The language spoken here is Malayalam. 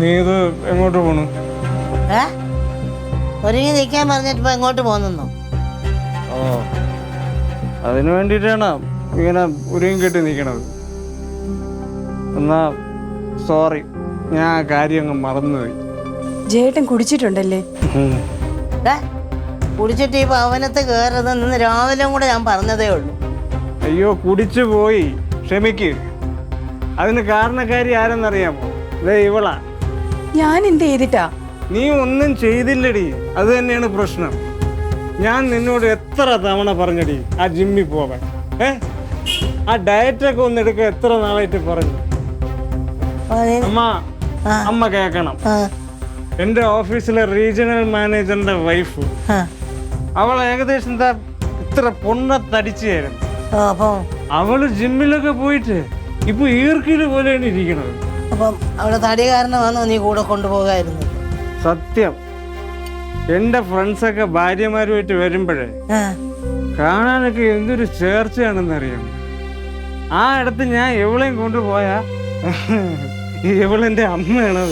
നീ ഇത് എങ്ങോട്ട് പോണു? ഒരുങ്ങി നിൽക്കാൻ പറഞ്ഞിട്ട് ഇപ്പൊ എങ്ങോട്ട് പോകുന്നു? ഓ, അതിനു വേണ്ടിയിട്ടാണ് ഇങ്ങനെ ഒരുങ്ങി കെട്ടി നിൽക്കണത്. എന്നാ സോറി, ഞാൻ ആ കാര്യം അങ്ങ് മറന്നുപോയി. ജേട്ടൻ കുടിച്ചിട്ടുണ്ടല്ലേ? കുടിച്ചിട്ട് ഈ ഭവനത്ത് കയറുന്നത് ഇന്ന് രാവിലെ കൂടെ ഞാൻ പറഞ്ഞതേ ഉള്ളൂ. അയ്യോ, കുടിച്ചു പോയി, ക്ഷമിക്ക്. അതിന് കാരണക്കാരി ആരെന്നറിയാമോ? ദേ ഇവളാ. ഞാൻ എന്ത് ചെയ്തിട്ടാ? നീ ഒന്നും ചെയ്തില്ലടി, അത് തന്നെയാണ് പ്രശ്നം. ഞാൻ നിന്നോട് എത്ര തവണ പറഞ്ഞടി ആ ജിമ്മിൽ പോവാൻ. ആ ഡയറ്റൊക്കെ ഒന്ന് എടുക്കാൻ എത്ര നാളായിട്ട് പറഞ്ഞു. അമ്മ കേക്കണം. എന്റെ ഓഫീസിലെ റീജിയണൽ മാനേജറിന്റെ വൈഫ്, അവൾ ഏകദേശം ഇത്ര പൊണ്ണത്തടിച്ചായിരുന്നു. അവള് ജിമ്മിലൊക്കെ പോയിട്ട് ഇപ്പൊ ഈർക്കില് പോലെയാണ് ഇരിക്കണത്. അപ്പം അവളെ തടി കാരണമാണോ നീ കൂടെ കൊണ്ടുപോകായിരുന്നു? സത്യം, എന്റെ ഫ്രണ്ട്സൊക്കെ ഭാര്യമാരുമായിട്ട് വരുമ്പോഴേ കാണാനൊക്കെ എന്തൊരു ചേർച്ചയാണെന്ന് അറിയാം. ആ ഇടത്ത് ഞാൻ എവളെയും കൊണ്ടുപോയാ ഇവളെന്റെ അമ്മയാണോ?